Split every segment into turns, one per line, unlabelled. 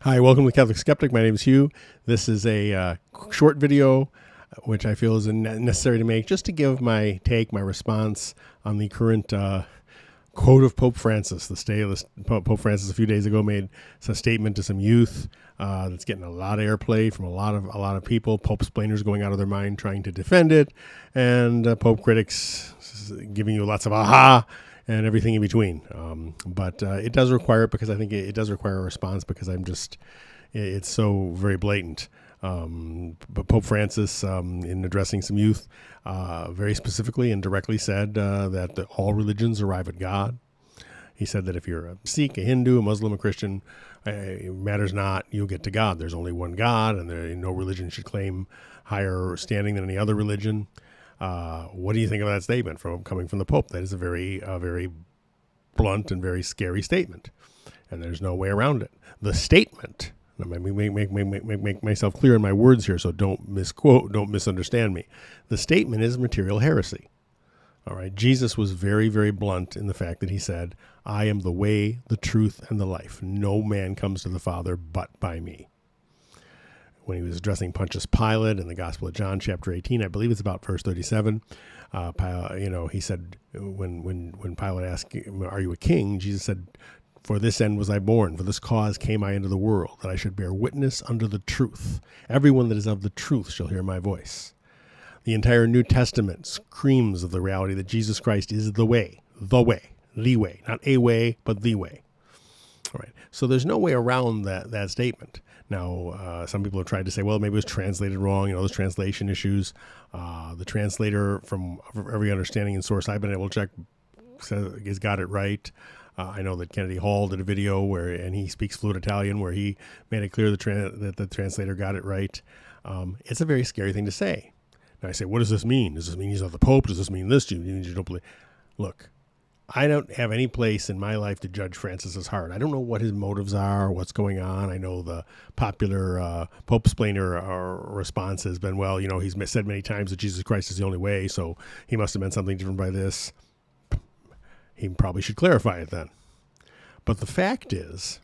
Hi, welcome to Catholic Skeptic. My name is Hugh. This is a short video, which I feel is necessary to make just to give my take, my response on the current quote of Pope Francis. Pope Francis a few days ago made a statement to some youth that's getting a lot of airplay from a lot of people. Pope splainers going out of their mind trying to defend it, and Pope critics giving you lots of aha and everything in between. But it does require it, because I think it does require a response, because it's so very blatant. But Pope Francis, in addressing some youth, very specifically and directly said that all religions arrive at God. He said that if you're a Sikh, a Hindu, a Muslim, a Christian, it matters not, you'll get to God. There's only one God, and no religion should claim higher standing than any other religion. What do you think of that statement coming from the Pope? That is a very blunt and very scary statement, and there's no way around it. The statement, let me make myself clear in my words here, so don't misquote, don't misunderstand me. The statement is material heresy. All right, Jesus was very, very blunt in the fact that he said, "I am the way, the truth, and the life. No man comes to the Father but by me." When he was addressing Pontius Pilate in the Gospel of John, chapter 18, I believe it's about verse 37, he said, when Pilate asked, "Are you a king?" Jesus said, "For this end was I born, for this cause came I into the world, that I should bear witness unto the truth. Everyone that is of the truth shall hear my voice." The entire New Testament screams of the reality that Jesus Christ is the way, the way, not a way, but the way. All right. So there's no way around that statement. Now, some people have tried to say, well, maybe it was translated wrong. There's translation issues. The translator, from every understanding and source I've been able to check, has got it right. I know that Kennedy Hall did a video and he speaks fluent Italian, where he made it clear that the translator got it right. It's a very scary thing to say. Now I say, what does this mean? Does this mean he's not the Pope? Does this mean this? Do you don't believe? Look, I don't have any place in my life to judge Francis's heart. I don't know what his motives are, what's going on. I know the popular Pope splainer response has been, well, he's said many times that Jesus Christ is the only way, so he must have meant something different by this. He probably should clarify it then. But the fact is,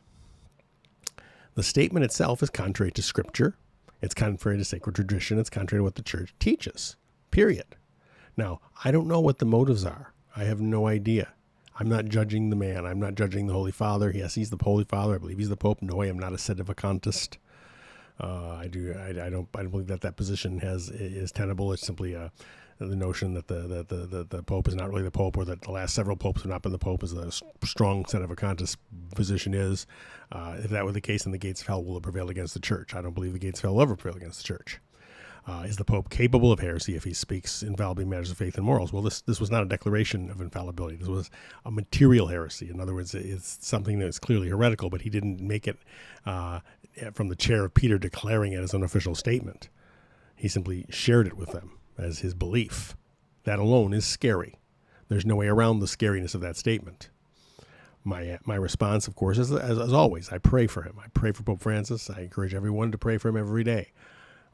the statement itself is contrary to Scripture. It's contrary to sacred tradition. It's contrary to what the Church teaches, period. Now, I don't know what the motives are. I have no idea. I'm not judging the man. I'm not judging the Holy Father. Yes, he's the Holy Father. I believe he's the Pope. No, I am not a sedevacantist. I don't believe that position is tenable. It's simply the notion that the Pope is not really the Pope, or that the last several popes have not been the Pope, as a strong sedevacantist position is. If that were the case, then the gates of hell will have prevailed against the Church. I don't believe the gates of hell will ever prevail against the Church. Is the Pope capable of heresy if he speaks infallibly in matters of faith and morals? Well, this was not a declaration of infallibility. This was a material heresy. In other words, it's something that is clearly heretical, but he didn't make it from the chair of Peter, declaring it as an official statement. He simply shared it with them as his belief. That alone is scary. There's no way around the scariness of that statement. My response, of course, is, as always, I pray for him. I pray for Pope Francis. I encourage everyone to pray for him every day.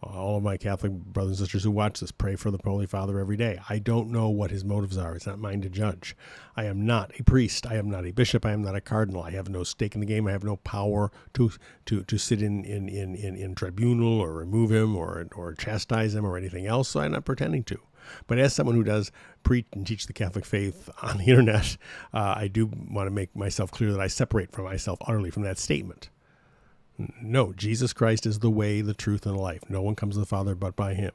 All of my Catholic brothers and sisters who watch this, pray for the Holy Father every day. I don't know what his motives are. It's not mine to judge. I am not a priest. I am not a bishop. I am not a cardinal. I have no stake in the game. I have no power to sit in tribunal, or remove him, or chastise him, or anything else. So I'm not pretending to. But as someone who does preach and teach the Catholic faith on the internet, I do want to make myself clear that I separate from myself utterly from that statement. No, Jesus Christ is the way, the truth, and the life. No one comes to the Father but by him.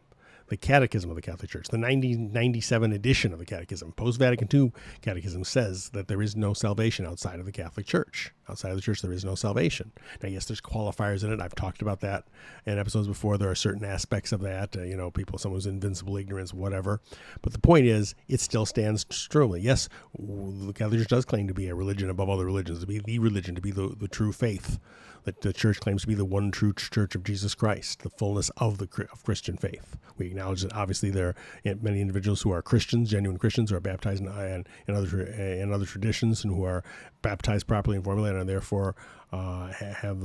The Catechism of the Catholic Church, the 1997 edition of the Catechism, post-Vatican II Catechism, says that there is no salvation outside of the Catholic Church. Outside of the Church, there is no salvation. Now, yes, there's qualifiers in it. I've talked about that in episodes before. There are certain aspects of that, someone's invincible ignorance, whatever. But the point is, it still stands strongly. Yes, the Catholic Church does claim to be a religion above other religions, to be the religion, to be the true faith. That the Church claims to be the one true Church of Jesus Christ, the fullness of Christian faith. We acknowledge that obviously there are many individuals who are Christians, genuine Christians, who are baptized in other traditions, and who are baptized properly and formally, and therefore have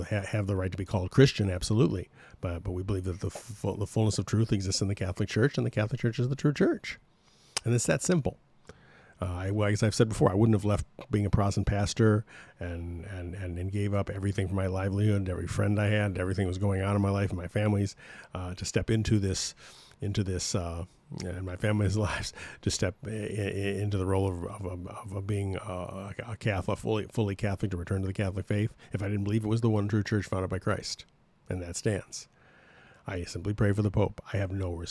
the right to be called Christian. Absolutely, but we believe that the fullness of truth exists in the Catholic Church, and the Catholic Church is the true Church, and it's that simple. As I've said before, I wouldn't have left being a Protestant pastor and gave up everything for my livelihood, every friend I had, everything that was going on in my life and my family's, to step into this, and my family's lives, to step into the role of being a Catholic, fully Catholic, to return to the Catholic faith, if I didn't believe it was the one true church founded by Christ. And that stands. I simply pray for the Pope. I have no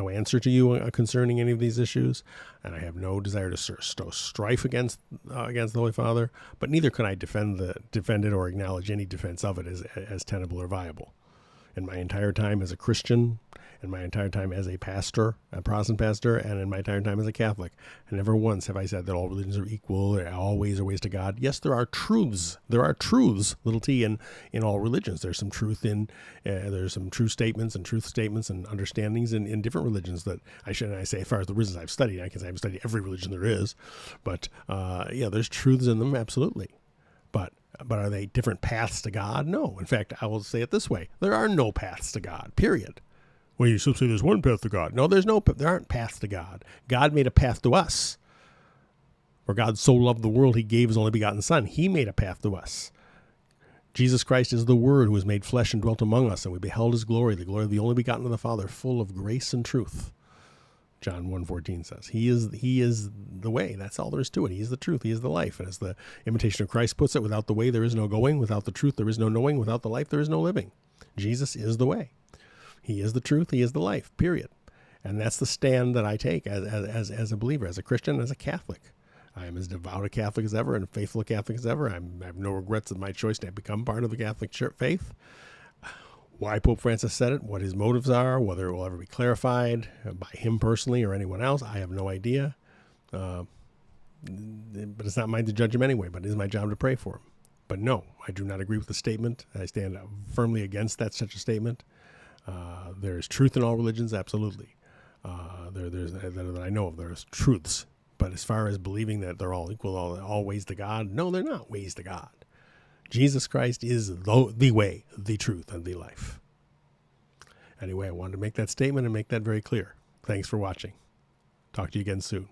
answer to you concerning any of these issues, and I have no desire to sow strife against the Holy Father. But neither can I defend it or acknowledge any defense of it as tenable or viable. In my entire time as a Christian, in my entire time as a pastor, a Protestant pastor, and in my entire time as a Catholic, and never once have I said that all religions are equal, or all ways are ways to God. Yes, there are truths. There are truths, little t, in all religions. There's some truth there's some truth statements and understandings in different religions that I say, as far as the religions I've studied, I can say I've studied every religion there is, but there's truths in them, absolutely. But are they different paths to God? No. In fact, I will say it this way. There are no paths to God, period. Well, you still say there's one path to God. No, there aren't paths to God. God made a path to us. For God so loved the world, he gave his only begotten Son. He made a path to us. Jesus Christ is the Word who was made flesh and dwelt among us, and we beheld his glory, the glory of the only begotten of the Father, full of grace and truth. John 1:14 says, he is the way. That's all there is to it. He is the truth. He is the life. And as the Imitation of Christ puts it, without the way there is no going. Without the truth there is no knowing. Without the life there is no living. Jesus is the way. He is the truth. He is the life, period. And that's the stand that I take as a believer, as a Christian, as a Catholic. I am as devout a Catholic as ever and faithful a Catholic as ever. I have no regrets of my choice to become part of the Catholic faith. Why Pope Francis said it, what his motives are, whether it will ever be clarified by him personally or anyone else, I have no idea. But it's not mine to judge him anyway, but it is my job to pray for him. But no, I do not agree with the statement. I stand firmly against such a statement. There is truth in all religions, absolutely. That I know of, there's truths. But as far as believing that they're all equal, all ways to God, no, they're not ways to God. Jesus Christ is the way, the truth, and the life. Anyway, I wanted to make that statement and make that very clear. Thanks for watching. Talk to you again soon.